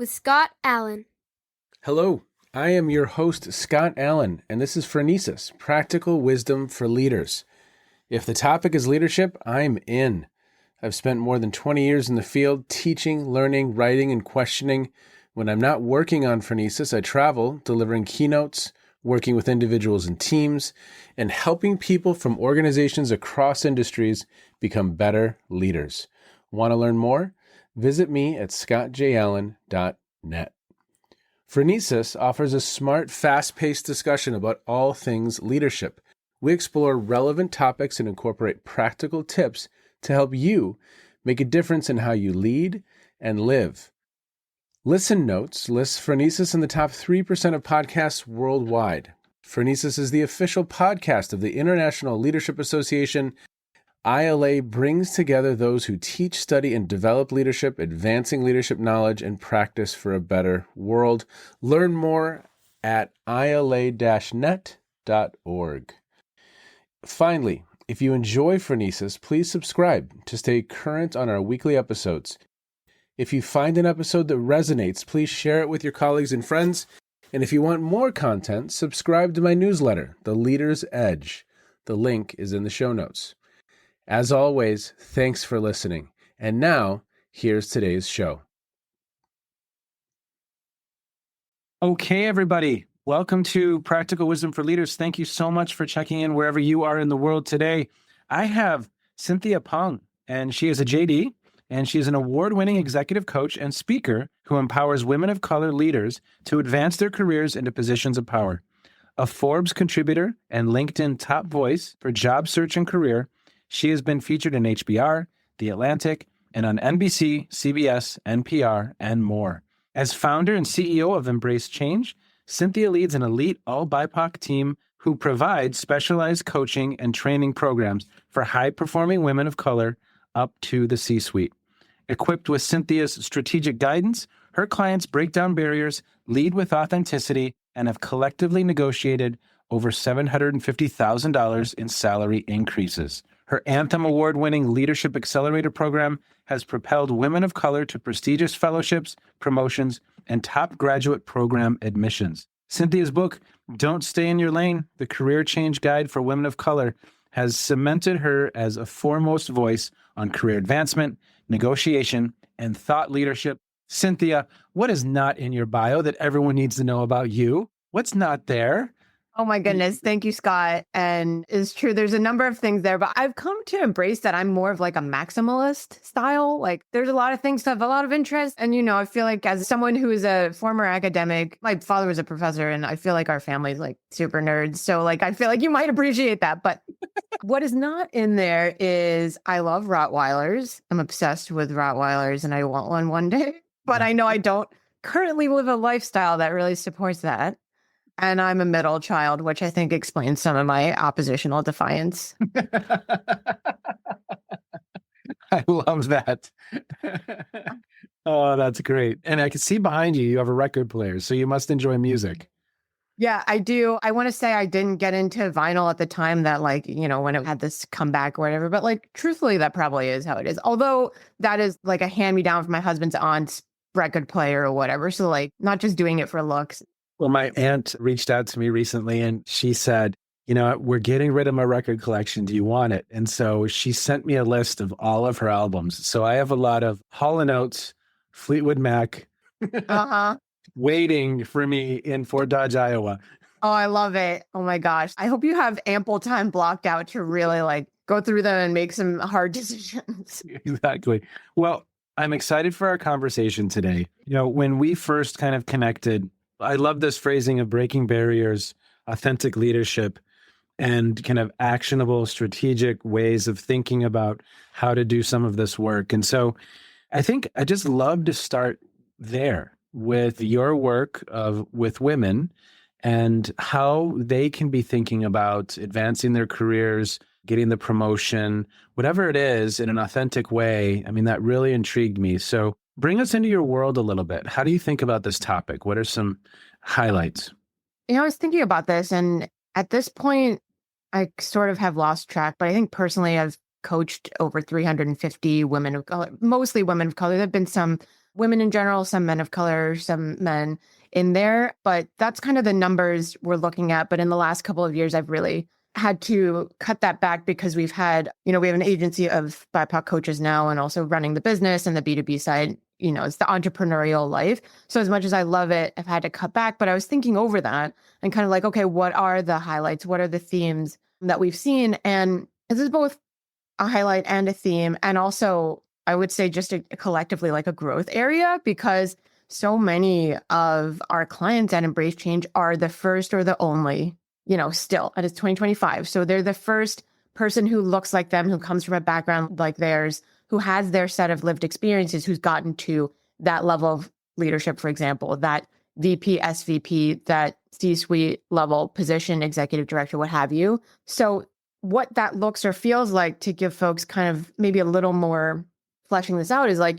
with Scott Allen. Hello, I am your host, Scott Allen, and this is Phronesis, Practical Wisdom for Leaders. If the topic is leadership, I'm in. I've spent more than 20 years in the field teaching, learning, writing, and questioning. When I'm not working on Phronesis, I travel, delivering keynotes, working with individuals and teams, and helping people from organizations across industries become better leaders. Want to learn more? Visit me at scottjallen.net. Phronesis offers a smart, fast-paced discussion about all things leadership. We explore relevant topics and incorporate practical tips to help you make a difference in how you lead and live. Listen Notes lists Phronesis in the top 3% of podcasts worldwide. Phronesis is the official podcast of the International Leadership Association. ILA brings together those who teach, study, and develop leadership, advancing leadership knowledge and practice for a better world. Learn more at ila-net.org. Finally, if you enjoy Phronesis, please subscribe to stay current on our weekly episodes. If you find an episode that resonates, please share it with your colleagues and friends. And if you want more content, subscribe to my newsletter, The Leader's Edge. The link is in the show notes. As always, thanks for listening. And now, here's today's show. Okay, everybody. Welcome to Practical Wisdom for Leaders. Thank you so much for checking in wherever you are in the world today. I have Cynthia Pong, and she is a JD, and she is an award-winning executive coach and speaker who empowers women of color leaders to advance their careers into positions of power. A Forbes contributor and LinkedIn top voice for job search and career, she has been featured in HBR, The Atlantic, and on NBC, CBS, NPR, and more. As founder and CEO of Embrace Change, Cynthia leads an elite all-BIPOC team who provides specialized coaching and training programs for high-performing women of color up to the C-suite. Equipped with Cynthia's strategic guidance, her clients break down barriers, lead with authenticity, and have collectively negotiated over $750,000 in salary increases. Her Anthem award-winning Leadership Accelerator program has propelled women of color to prestigious fellowships, promotions, and top graduate program admissions. Cynthia's book, Don't Stay in Your Lane, The Career Change Guide for Women of Color, has cemented her as a foremost voice on career advancement, negotiation, and thought leadership. Cynthia, what is not in your bio that everyone needs to know about you? What's not there? Oh my goodness. Thank you, Scott. And it's true. There's a number of things there, but I've come to embrace that I'm more of like a maximalist style. Like there's a lot of things to have a lot of interest. And, I feel like as someone who is a former academic, my father was a professor and I feel like our family's like super nerds. So like, I feel like you might appreciate that. But what is not in there is I love Rottweilers. I'm obsessed with Rottweilers and I want one day, but I know I don't currently live a lifestyle that really supports that. And I'm a middle child, which I think explains some of my oppositional defiance. I love that. Oh, that's great. And I can see behind you, you have a record player, so you must enjoy music. Yeah, I do. I want to say I didn't get into vinyl at the time that when it had this comeback or whatever, but truthfully, that probably is how it is. Although that is like a hand-me-down from my husband's aunt's record player or whatever. So not just doing it for looks. Well, my aunt reached out to me recently and she said, we're getting rid of my record collection. Do you want it? And so she sent me a list of all of her albums. So I have a lot of Hall & Oates, Fleetwood Mac, waiting for me in Fort Dodge, Iowa. Oh, I love it. Oh my gosh. I hope you have ample time blocked out to really go through them and make some hard decisions. Exactly. Well, I'm excited for our conversation today. When we first kind of connected, I love this phrasing of breaking barriers, authentic leadership, and kind of actionable, strategic ways of thinking about how to do some of this work. And so I think I just love to start there with your work with women and how they can be thinking about advancing their careers, getting the promotion, whatever it is in an authentic way. I mean, that really intrigued me. So bring us into your world a little bit. How do you think about this topic? What are some highlights? I was thinking about this, and at this point, I sort of have lost track, but I think personally I've coached over 350 women of color, mostly women of color. There have been some women in general, some men of color, some men in there. But that's kind of the numbers we're looking at. But in the last couple of years, I've really had to cut that back because we've had, we have an agency of BIPOC coaches now and also running the business and the B2B side, it's the entrepreneurial life. So as much as I love it, I've had to cut back. But I was thinking over that and kind of like, okay, what are the highlights? What are the themes that we've seen? And this is both a highlight and a theme. And also, I would say just collectively like a growth area, because so many of our clients at Embrace Change are the first or the only, still, and it's 2025. So they're the first person who looks like them, who comes from a background like theirs, who has their set of lived experiences, who's gotten to that level of leadership, for example, that VP, SVP, that C-suite level position, executive director, what have you. So what that looks or feels like, to give folks kind of maybe a little more fleshing this out, is like,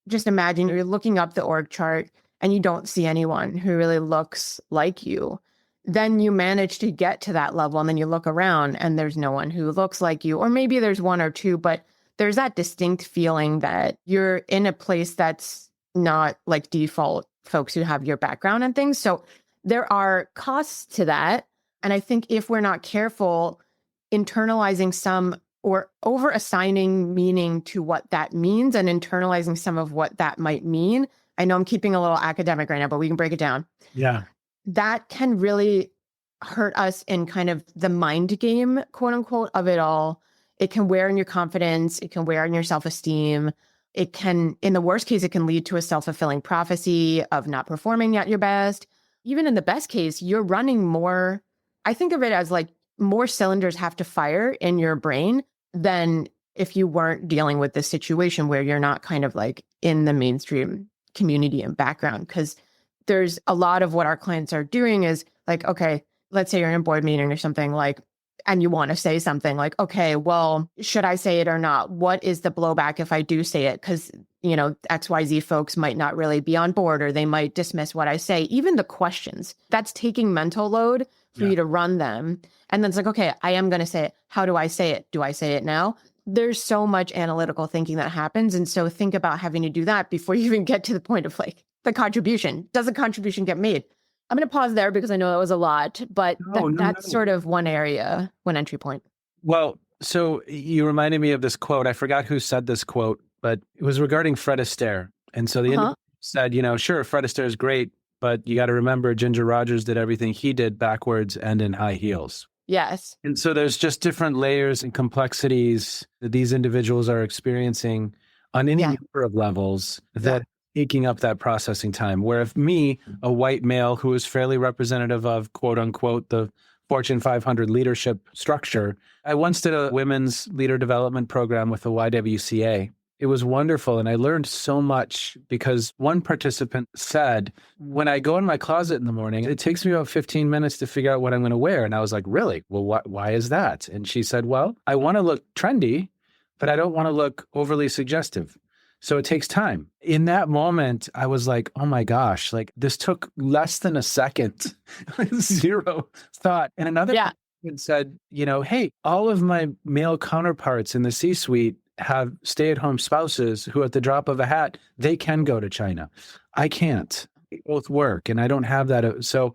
just imagine you're looking up the org chart and you don't see anyone who really looks like you. Then you manage to get to that level, and then you look around and there's no one who looks like you, or maybe there's one or two, but there's that distinct feeling that you're in a place that's not like default folks who have your background and things. So there are costs to that. And I think if we're not careful, internalizing some or over assigning meaning to what that means and internalizing some of what that might mean. I know I'm keeping a little academic right now, but we can break it down. Yeah. That can really hurt us in kind of the mind game, quote unquote, of it all. It can wear on your confidence. It can wear on your self-esteem. It can, in the worst case, it can lead to a self-fulfilling prophecy of not performing at your best. Even in the best case, you're running more. I think of it as like more cylinders have to fire in your brain than if you weren't dealing with this situation where you're not kind of like in the mainstream community and background. Because there's a lot of what our clients are doing is like, okay, let's say you're in a board meeting or something like, and you want to say something like, okay, well, should I say it or not? What is the blowback if I do say it? Because, XYZ folks might not really be on board, or they might dismiss what I say. Even the questions, that's taking mental load for you to run them. And then it's like, okay, I am going to say it. How do I say it? Do I say it now? There's so much analytical thinking that happens. And so think about having to do that before you even get to the point of like the contribution. Does a contribution get made? I'm going to pause there because I know that was a lot, but that's sort of one area, one entry point. Well, so you reminded me of this quote. I forgot who said this quote, but it was regarding Fred Astaire. And so the individual said, sure, Fred Astaire is great, but you got to remember Ginger Rogers did everything he did backwards and in high heels. Yes. And so there's just different layers and complexities that these individuals are experiencing on any number of levels that taking up that processing time. Where if me, a white male who is fairly representative of, quote unquote, the Fortune 500 leadership structure, I once did a women's leader development program with the YWCA. It was wonderful. And I learned so much because one participant said, when I go in my closet in the morning, it takes me about 15 minutes to figure out what I'm going to wear. And I was like, really? Well, why is that? And she said, well, I want to look trendy, but I don't want to look overly suggestive. So it takes time. In that moment, I was like, oh my gosh, like this took less than a second, zero thought. And another person said, hey, all of my male counterparts in the C-suite have stay-at-home spouses who at the drop of a hat, they can go to China. I can't. They both work and I don't have that. So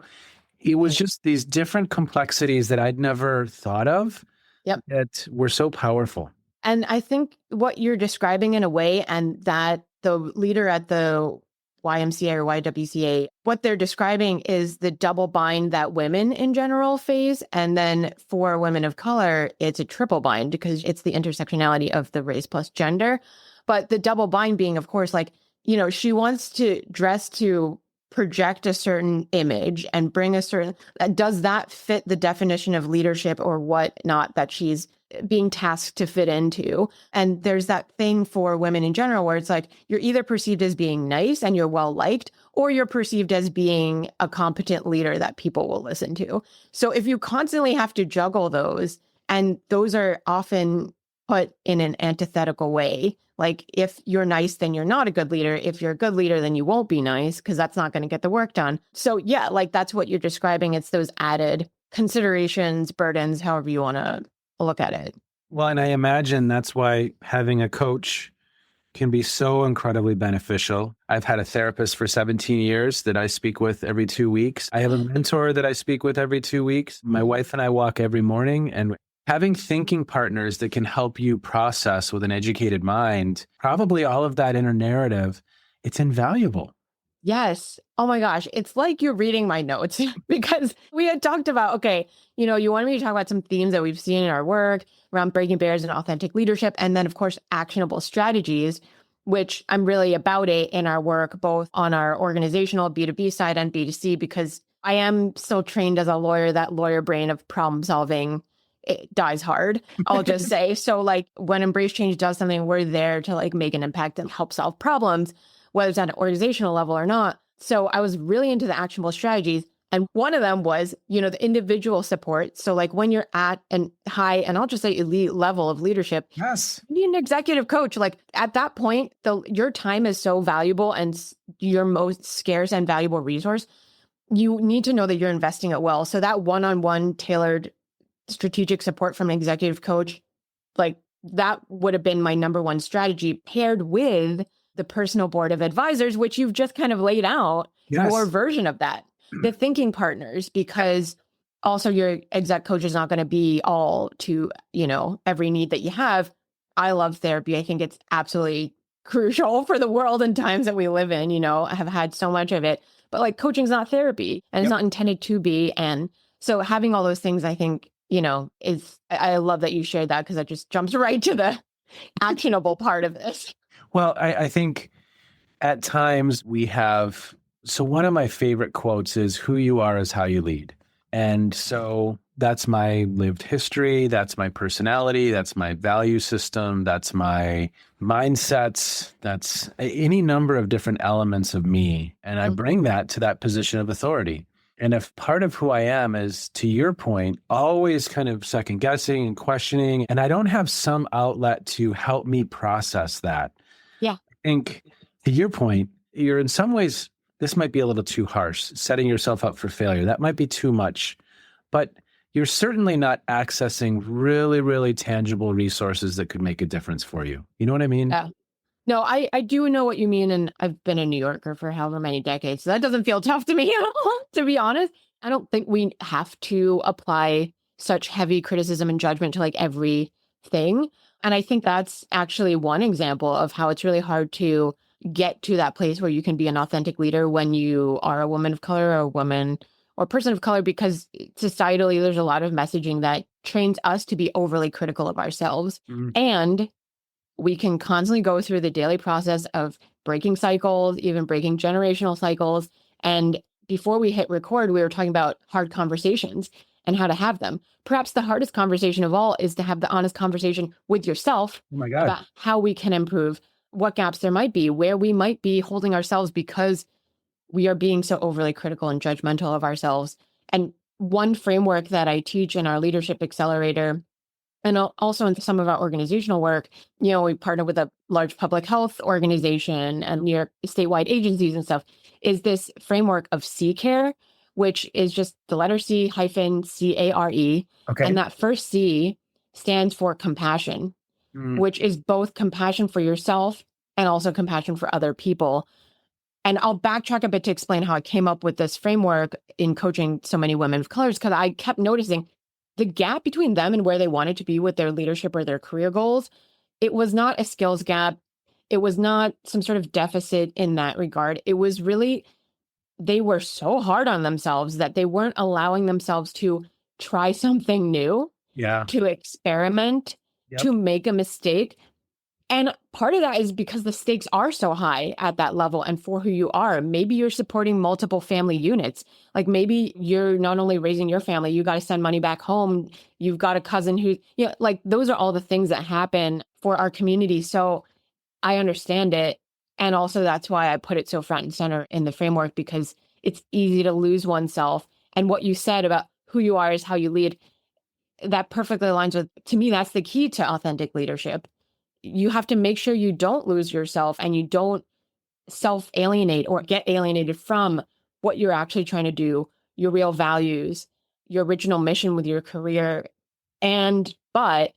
it was just these different complexities that I'd never thought of that were so powerful. And I think what you're describing in a way, and that the leader at the YMCA or YWCA, what they're describing is the double bind that women in general face. And then for women of color, it's a triple bind because it's the intersectionality of the race plus gender. But the double bind being, of course, like, she wants to dress to project a certain image and bring a certain, does that fit the definition of leadership or whatnot that she's being tasked to fit into? And there's that thing for women in general where it's like, you're either perceived as being nice and you're well liked, or you're perceived as being a competent leader that people will listen to. So if you constantly have to juggle those, and those are often put in an antithetical way, like if you're nice, then you're not a good leader. If you're a good leader, then you won't be nice because that's not going to get the work done. So yeah, like that's what you're describing. It's those added considerations, burdens, however you want to look at it. Well, and I imagine that's why having a coach can be so incredibly beneficial. I've had a therapist for 17 years that I speak with every 2 weeks. I have a mentor that I speak with every 2 weeks. My wife and I walk every morning, and having thinking partners that can help you process with an educated mind, probably all of that inner narrative, it's invaluable. Yes. Oh my gosh. It's like you're reading my notes because we had talked about, okay, you wanted me to talk about some themes that we've seen in our work around breaking barriers and authentic leadership. And then, of course, actionable strategies, which I'm really about it in our work, both on our organizational B2B side and B2C, because I am so trained as a lawyer, that lawyer brain of problem solving, it dies hard, I'll just say. So like when Embrace Change does something, we're there to like make an impact and help solve problems, whether it's at an organizational level or not. So I was really into the actionable strategies. And one of them was, the individual support. So like when you're at an high, and I'll just say elite level of leadership, Yes. you need an executive coach. Like at that point, your time is so valuable and your most scarce and valuable resource. You need to know that you're investing it well. So that one-on-one tailored strategic support from an executive coach, like that would have been my number one strategy, paired with the personal board of advisors, which you've just kind of laid out. Yes. Your version of that, the thinking partners, because also your exec coach is not going to be all to, every need that you have. I love therapy. I think it's absolutely crucial for the world and times that we live in. I have had so much of it, but like coaching's not therapy and it's not intended to be. And so having all those things, I think, I love that you shared that, because that just jumps right to the actionable part of this. Well, I think at times we have, so one of my favorite quotes is, who you are is how you lead. And so that's my lived history. That's my personality. That's my value system. That's my mindsets. That's any number of different elements of me. And I bring that to that position of authority. And if part of who I am is, to your point, always kind of second guessing and questioning, and I don't have some outlet to help me process that. Yeah. I think, to your point, you're in some ways, this might be a little too harsh, setting yourself up for failure. That might be too much, but you're certainly not accessing really, really tangible resources that could make a difference for you. You know what I mean? Yeah. No, I do know what you mean. And I've been a New Yorker for however many decades. So that doesn't feel tough to me at all, to be honest. I don't think we have to apply such heavy criticism and judgment to like everything. And I think that's actually one example of how it's really hard to get to that place where you can be an authentic leader when you are a woman of color or a woman or person of color, because societally, there's a lot of messaging that trains us to be overly critical of ourselves. And we can constantly go through the daily process of breaking cycles, even breaking generational cycles. And before we hit record, we were talking about hard conversations and how to have them. Perhaps the hardest conversation of all is to have the honest conversation with yourself about how we can improve, what gaps there might be, where we might be holding ourselves because we are being so overly critical and judgmental of ourselves. And one framework that I teach in our Leadership Accelerator, and also in some of our organizational work, we partner with a large public health organization and New York statewide agencies and stuff, is this framework of C-CARE, which is just the letter C hyphen CARE. Okay. And that first C stands for compassion, which is both compassion for yourself and also compassion for other people. And I'll backtrack a bit to explain how I came up with this framework in coaching so many women of color, because I kept noticing the gap between them and where they wanted to be with their leadership or their career goals. It was not a skills gap. It was not some sort of deficit in that regard. It was really, they were so hard on themselves that they weren't allowing themselves to try something new, to experiment, to make a mistake. And part of that is because the stakes are so high at that level and for who you are. Maybe you're supporting multiple family units. Like maybe you're not only raising your family, you got to send money back home. You've got a cousin who, like those are all the things that happen for our community. So I understand it. And also that's why I put it so front and center in the framework, because it's easy to lose oneself. And what you said about who you are is how you lead, that perfectly aligns with, to me, that's the key to authentic leadership. You have to make sure you don't lose yourself and you don't self-alienate or get alienated from what you're actually trying to do, your real values, your original mission with your career. But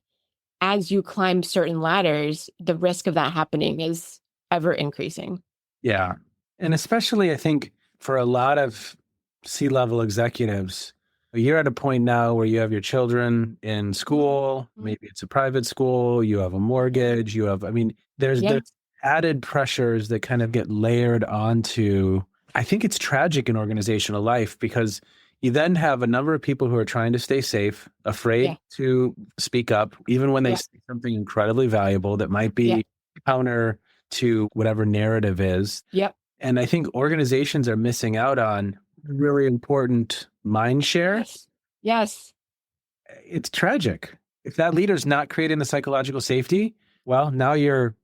as you climb certain ladders, the risk of that happening is ever increasing. Yeah. And especially, I think, for a lot of C-level executives, you're at a point now where you have your children in school, maybe it's a private school, you have a mortgage, there's added pressures that kind of get layered onto. I think it's tragic in organizational life because you then have a number of people who are trying to stay safe, afraid to speak up, even when they say something incredibly valuable that might be counter to whatever narrative is. Yep. And I think organizations are missing out on really important mind share. Yes. It's tragic. If that leader's not creating the psychological safety, well, now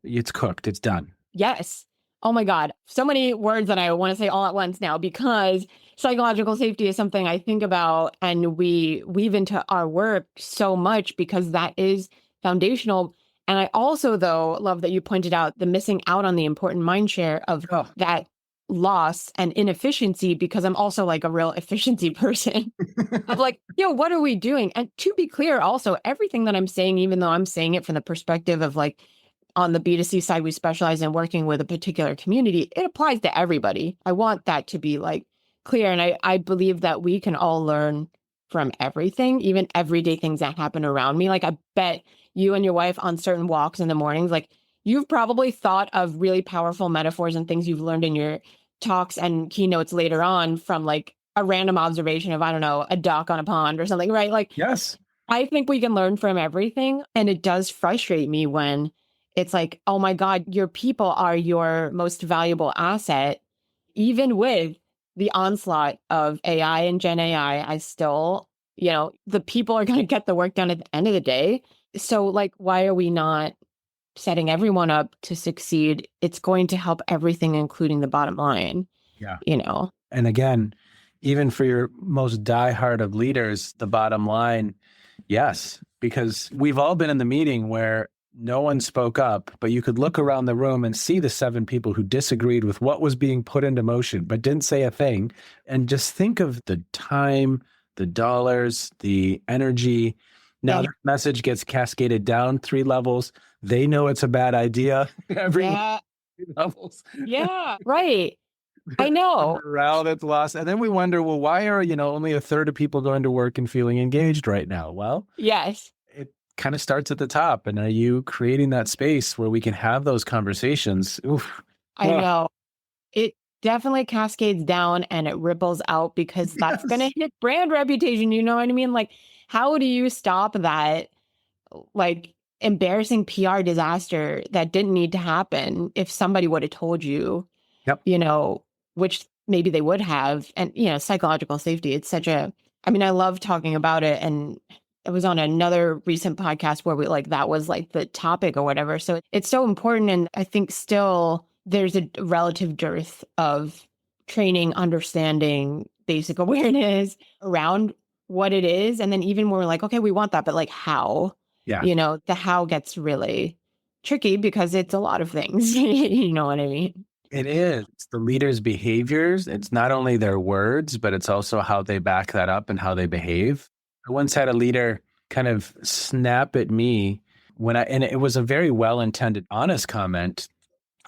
it's cooked. It's done. Yes. Oh my God. So many words that I want to say all at once now, because psychological safety is something I think about and we weave into our work so much because that is foundational. And I also, though, love that you pointed out the missing out on the important mind share of that loss and inefficiency, because I'm also like a real efficiency person of like, what are we doing? And to be clear, also, everything that I'm saying, even though I'm saying it from the perspective of like, on the B2C side, we specialize in working with a particular community. It applies to everybody. I want that to be like clear. And I believe that we can all learn from everything, even everyday things that happen around me. Like I bet you and your wife on certain walks in the mornings, like you've probably thought of really powerful metaphors and things you've learned in your talks and keynotes later on from like a random observation of, I don't know, a duck on a pond or something, right? Like, yes, I think we can learn from everything. And it does frustrate me when it's like, oh my God, your people are your most valuable asset. Even with the onslaught of AI and Gen AI, I still, the people are going to get the work done at the end of the day. So like, why are we not setting everyone up to succeed? It's going to help everything, including the bottom line. Yeah. And again, even for your most diehard of leaders, the bottom line, yes, because we've all been in the meeting where no one spoke up, but you could look around the room and see the 7 people who disagreed with what was being put into motion, but didn't say a thing. And just think of the time, the dollars, the energy. Now the message gets cascaded down 3 levels. They know it's a bad idea. Every 3 levels. Yeah, right. I know. Morale that's lost. And then we wonder, well, why are, only a third of people going to work and feeling engaged right now? Well, yes. It kind of starts at the top. And are you creating that space where we can have those conversations? Oof. I know. It definitely cascades down and it ripples out because that's going to hit brand reputation. You know what I mean? Like, how do you stop that, like, embarrassing PR disaster that didn't need to happen if somebody would have told you, which maybe they would have. And, psychological safety, it's I love talking about it. And it was on another recent podcast where that was like the topic or whatever. So it's so important. And I think still there's a relative dearth of training, understanding, basic awareness around what it is. And then even when we're like, okay, we want that, but like how? Yeah. The how gets really tricky because it's a lot of things. You know what I mean? It is. It's the leaders' behaviors. It's not only their words, but it's also how they back that up and how they behave. I once had a leader kind of snap at me and it was a very well-intended, honest comment.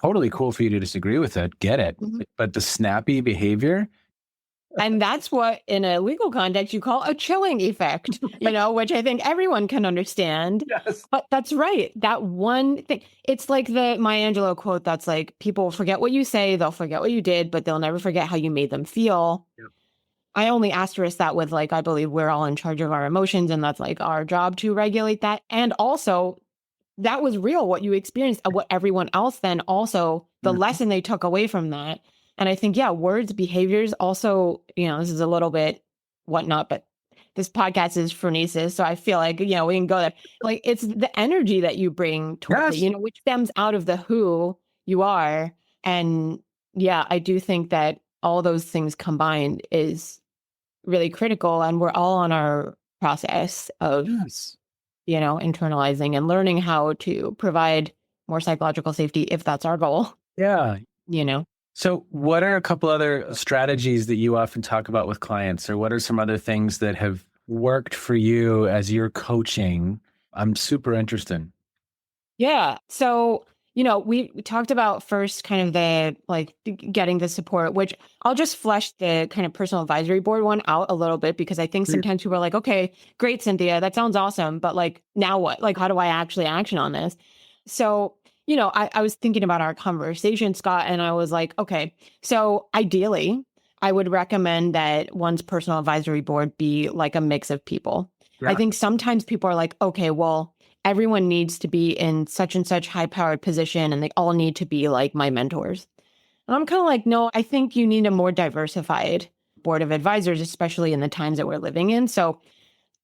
Totally cool for you to disagree with it. Get it. Mm-hmm. But the snappy behavior. And that's what in a legal context you call a chilling effect, which I think everyone can understand. Yes. But that's right. That one thing, it's like the Maya Angelou quote that's like, people forget what you say, they'll forget what you did, but they'll never forget how you made them feel. Yep. I only asterisk that with like, I believe we're all in charge of our emotions and that's like our job to regulate that. And also that was real, what you experienced, what everyone else then also, the lesson they took away from that. And I think, words, behaviors also, this is a little bit whatnot, but this podcast is phronesis. So I feel like, we can go there. Like it's the energy that you bring towards it, which stems out of the who you are. And I do think that all those things combined is really critical. And we're all on our process of, internalizing and learning how to provide more psychological safety if that's our goal. Yeah. So what are a couple other strategies that you often talk about with clients, or what are some other things that have worked for you as you're coaching I'm super interested. Yeah. So, we talked about first kind of the getting the support, which I'll just flesh the kind of personal advisory board one out a little bit, because I think sometimes people are like, okay, great, Cynthia, that sounds awesome. But like, now what? Like, how do I actually action on this? So, I was thinking about our conversation, Scott, and I was like, okay, so ideally, I would recommend that one's personal advisory board be like a mix of people. Yeah. I think sometimes people are like, okay, well, everyone needs to be in such and such high powered position and they all need to be like my mentors. And I'm kind of like, no, I think you need a more diversified board of advisors, especially in the times that we're living in. So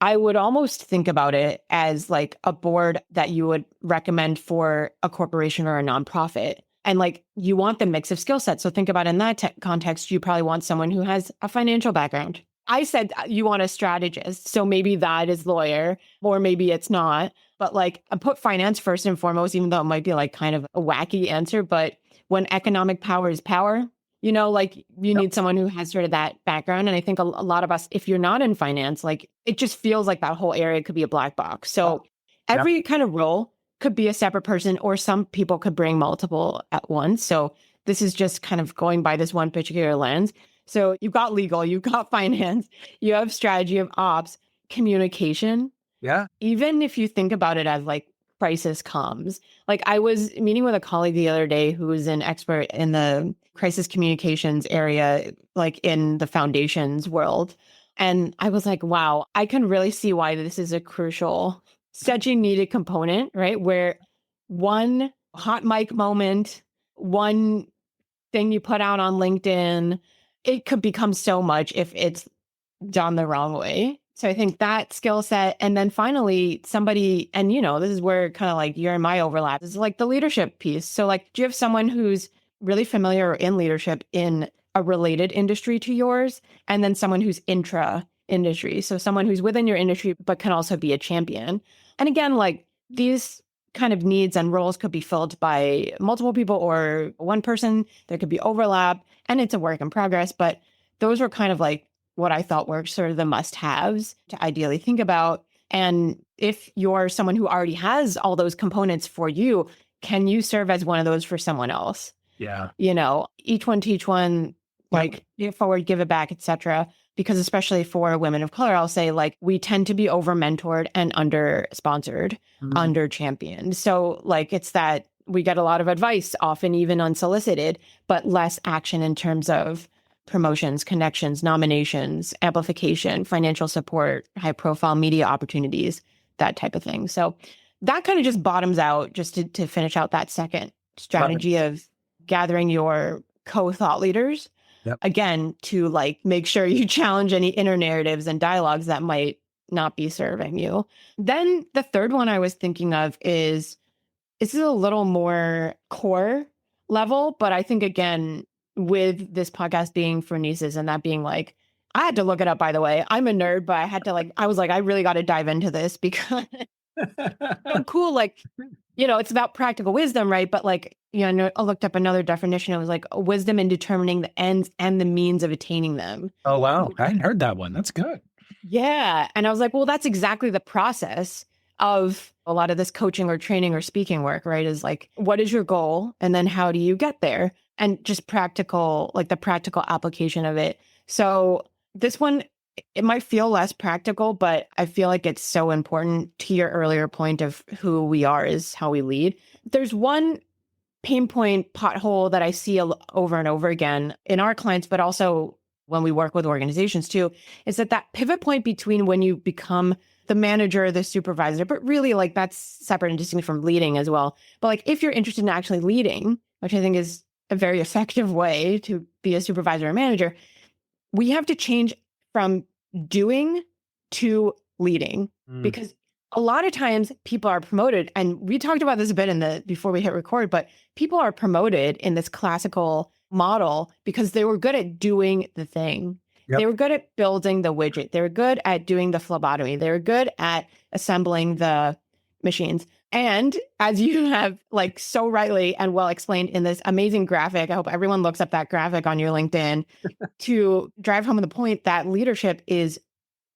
I would almost think about it as like a board that you would recommend for a corporation or a nonprofit. And like, you want the mix of skill sets. So think about in that context, you probably want someone who has a financial background. I said you want a strategist. So maybe that is lawyer, or maybe it's not. But like, I put finance first and foremost, even though it might be like kind of a wacky answer. But when economic power is power, like you need someone who has sort of that background. And I think a lot of us, if you're not in finance, like it just feels like that whole area could be a black box. So every kind of role could be a separate person, or some people could bring multiple at once. So this is just kind of going by this one particular lens. So you've got legal, you've got finance, you have strategy, of ops, communication. Yeah. Even if you think about it as like crisis comms, like I was meeting with a colleague the other day who is an expert in the crisis communications area, like in the foundations world. And I was like, wow, I can really see why this is a crucial, such a needed component, right? Where one hot mic moment, one thing you put out on LinkedIn, it could become so much if it's done the wrong way. So I think that skill set. And then finally, somebody, and this is where kind of like you're in my overlap, this is like the leadership piece. So like, do you have someone who's really familiar or in leadership in a related industry to yours? And then someone who's intra industry. So someone who's within your industry, but can also be a champion. And again, like these kind of needs and roles could be filled by multiple people or one person. There could be overlap, and it's a work in progress. But those are kind of like what I thought were sort of the must-haves to ideally think about. And if you're someone who already has all those components for you, can you serve as one of those for someone else? Yeah. Each one teach one, like give forward, give it back, etc. Because especially for women of color, I'll say like we tend to be over mentored and under sponsored, under championed. So like it's that we get a lot of advice, often even unsolicited, but less action in terms of promotions, connections, nominations, amplification, financial support, high profile media opportunities, that type of thing. So that kind of just bottoms out just to finish out that second strategy of gathering your co-thought leaders. Again, to like make sure you challenge any inner narratives and dialogues that might not be serving you. Then the third one I was thinking of is this is a little more core level, but I think again, with this podcast being for nieces and that being like, I had to look it up, by the way. I'm a nerd, but I was like, I really got to dive into this because so cool. Like, it's about practical wisdom, right? But like, I looked up another definition. It was like wisdom in determining the ends and the means of attaining them. Oh, wow. I hadn't heard that one. That's good. Yeah. And I was like, well, that's exactly the process of a lot of this coaching or training or speaking work, right? Is like, what is your goal? And then how do you get there? And just practical, like the practical application of it. So this one, it might feel less practical, but I feel like it's so important to your earlier point of who we are is how we lead. There's one pain point pothole that I see over and over again in our clients, but also when we work with organizations too, is that pivot point between when you become the manager, the supervisor, but really like that's separate and distinct from leading as well. But like if you're interested in actually leading, which I think is a very effective way to be a supervisor or manager, we have to change from doing to leading because a lot of times people are promoted, and we talked about this a bit before we hit record, but people are promoted in this classical model because they were good at doing the thing. They were good at building the widget. They were good at doing the phlebotomy. They were good at assembling the machines. And as you have like so rightly and well explained in this amazing graphic, I hope everyone looks up that graphic on your LinkedIn to drive home the point that leadership is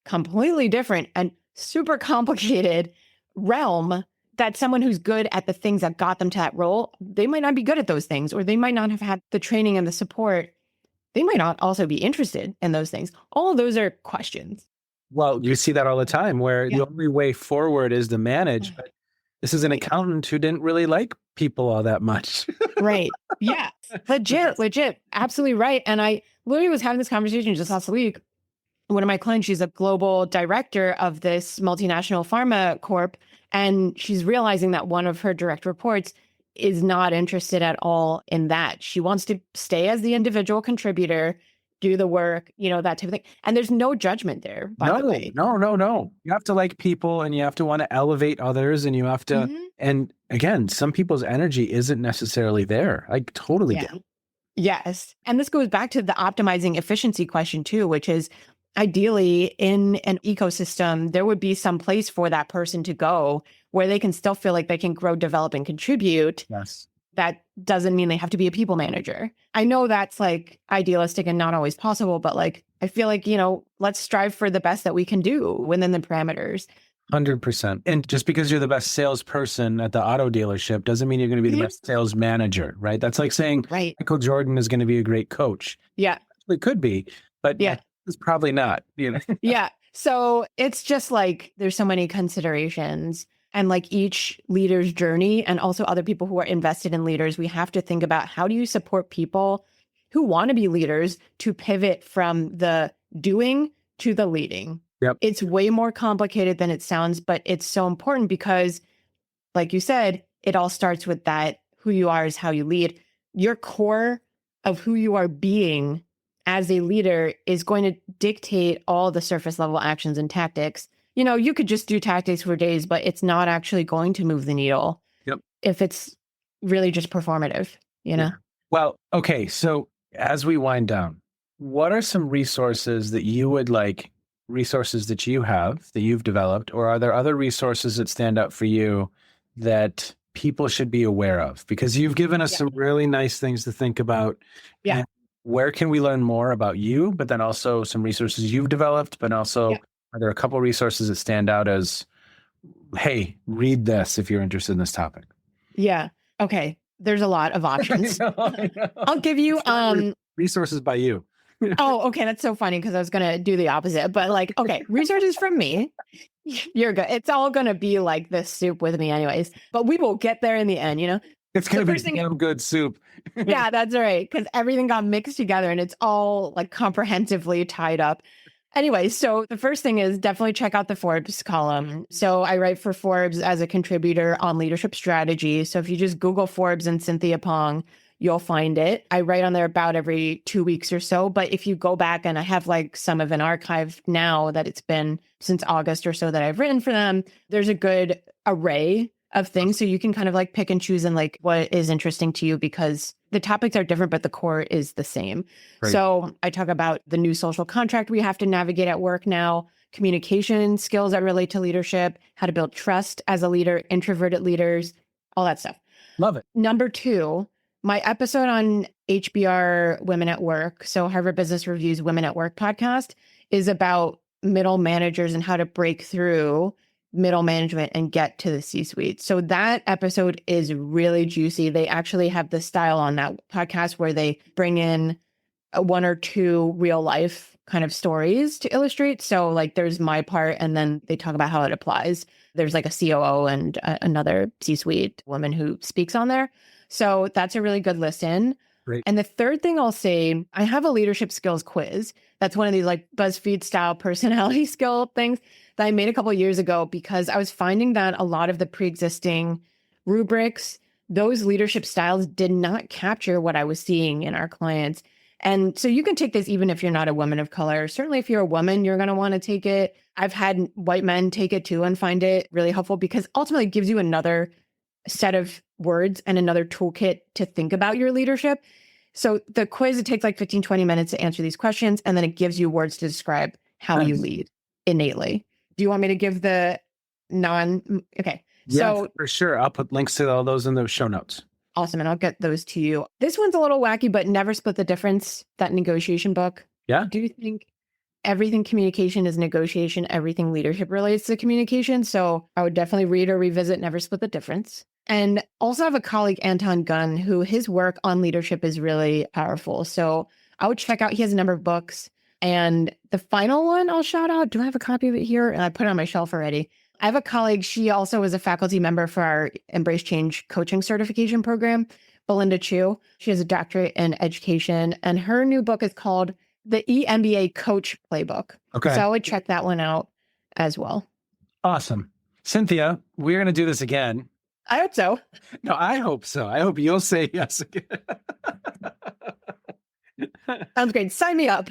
completely different and super complicated realm that someone who's good at the things that got them to that role, they might not be good at those things, or they might not have had the training and the support. They might not also be interested in those things. All of those are questions. Well, you see that all the time where Yeah. the only way forward is to manage. But this is an accountant who didn't really like people all that much. Right. Yeah. Legit. Absolutely right. And I literally was having this conversation just last week. One of my clients, she's a global director of this multinational pharma corp, and she's realizing that one of her direct reports is not interested at all in that. She wants to stay as the individual contributor, do the work, that type of thing. And there's no judgment there, by the way. No. You have to like people, and you have to want to elevate others, and you have to, and again, some people's energy isn't necessarily there. I totally get it. Yes. And this goes back to the optimizing efficiency question too, which is ideally in an ecosystem, there would be some place for that person to go where they can still feel like they can grow, develop, and contribute. Yes. That doesn't mean they have to be a people manager. I know that's like idealistic and not always possible, but like, I feel like, let's strive for the best that we can do within the parameters. 100%. And just because you're the best salesperson at the auto dealership doesn't mean you're going to be the best sales manager, right? That's like saying Michael Jordan is going to be a great coach. Yeah. It could be, but it's probably not, Yeah. So it's just like there's so many considerations, and like each leader's journey and also other people who are invested in leaders, we have to think about how do you support people who want to be leaders to pivot from the doing to the leading. Yep. It's way more complicated than it sounds, but it's so important because, like you said, it all starts with that who you are is how you lead. Your core of who you are being as a leader is going to dictate all the surface level actions and tactics. You could just do tactics for days, but it's not actually going to move the needle. Yep. If it's really just performative, Well, okay. So as we wind down, what are some resources that you would like, resources that you have, that you've developed, or are there other resources that stand out for you that people should be aware of? Because you've given us some really nice things to think about. Yeah. Where can we learn more about you, but then also some resources you've developed, but also are there a couple resources that stand out as, hey, read this if you're interested in this topic? Yeah. Okay. There's a lot of options. I'll give you resources by you. Oh, okay. That's so funny because I was going to do the opposite, but like, okay, resources from me. You're good. It's all going to be like this soup with me anyways, but we will get there in the end, It's going to be damn good soup. Yeah, that's right. Because everything got mixed together and it's all like comprehensively tied up. Anyway, so the first thing is definitely check out the Forbes column. So I write for Forbes as a contributor on leadership strategy. So if you just Google Forbes and Cynthia Pong, you'll find it. I write on there about every 2 weeks or so. But if you go back, and I have like some of an archive now that it's been since August or so that I've written for them, there's a good array of things. So you can kind of like pick and choose and like what is interesting to you, because the topics are different, but the core is the same. Right. So I talk about the new social contract we have to navigate at work now, communication skills that relate to leadership, how to build trust as a leader, introverted leaders, all that stuff. Love it. Number 2, my episode on HBR Women at Work, so Harvard Business Review's Women at Work podcast, is about middle managers and how to break through middle management and get to the C-suite. So that episode is really juicy. They actually have the style on that podcast where they bring in 1 or 2 real life kind of stories to illustrate. So like there's my part, and then they talk about how it applies. There's like a COO and another C-suite woman who speaks on there. So that's a really good listen. Great. And the third thing I'll say, I have a leadership skills quiz. That's one of these like BuzzFeed style personality skill things that I made a couple of years ago, because I was finding that a lot of the pre-existing rubrics, those leadership styles did not capture what I was seeing in our clients. And so you can take this even if you're not a woman of color. Certainly if you're a woman, you're going to want to take it. I've had white men take it too and find it really helpful, because ultimately it gives you another set of words and another toolkit to think about your leadership. So the quiz, it takes like 15, 20 minutes to answer these questions. And then it gives you words to describe how you lead innately. Do you want me to give the okay. Yeah, so for sure. I'll put links to all those in the show notes. Awesome. And I'll get those to you. This one's a little wacky, but Never Split the Difference, that negotiation book. Yeah. Do you think everything communication is negotiation. Everything leadership relates to communication. So I would definitely read or revisit Never Split the Difference. And also have a colleague, Anton Gunn, who his work on leadership is really powerful. So I would check out, he has a number of books. And the final one I'll shout out, do I have a copy of it here? And I put it on my shelf already. I have a colleague, she also was a faculty member for our Embrace Change coaching certification program, Belinda Chu. She has a doctorate in education, and her new book is called The EMBA Coach Playbook. Okay. So I would check that one out as well. Awesome. Cynthia, we're going to do this again. I hope so. No, I hope so. I hope you'll say yes again. Sounds great. Sign me up.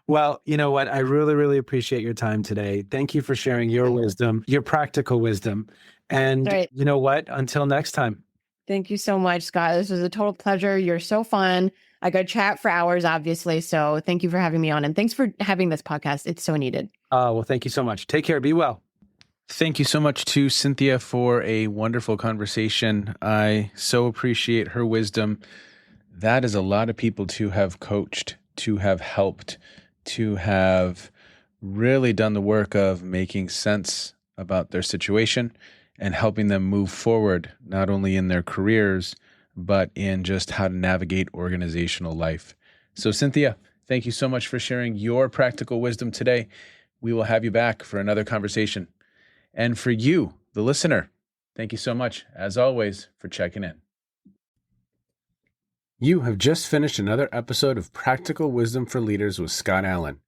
Well, you know what? I really, really appreciate your time today. Thank you for sharing your wisdom, your practical wisdom. And Right. You know what? Until next time. Thank you so much, Scott. This was a total pleasure. You're so fun. I could chat for hours, obviously. So thank you for having me on. And thanks for having this podcast. It's so needed. Well, thank you so much. Take care. Be well. Thank you so much to Cynthia for a wonderful conversation. I so appreciate her wisdom. That is a lot of people to have coached, to have helped, to have really done the work of making sense about their situation and helping them move forward, not only in their careers, but in just how to navigate organizational life. So Cynthia, thank you so much for sharing your practical wisdom today. We will have you back for another conversation. And for you, the listener, thank you so much, as always, for checking in. You have just finished another episode of Practical Wisdom for Leaders with Scott Allen.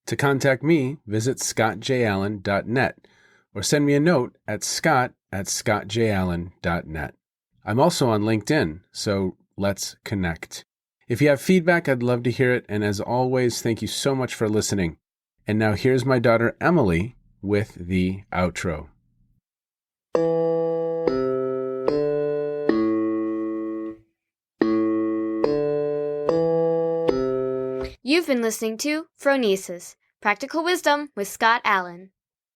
To contact me, visit scottjallen.net or send me a note at scott@scottjallen.net. I'm also on LinkedIn, so let's connect. If you have feedback, I'd love to hear it. And as always, thank you so much for listening. And now here's my daughter, Emily, with the outro. You've been listening to Phronesis, Practical Wisdom with Scott Allen.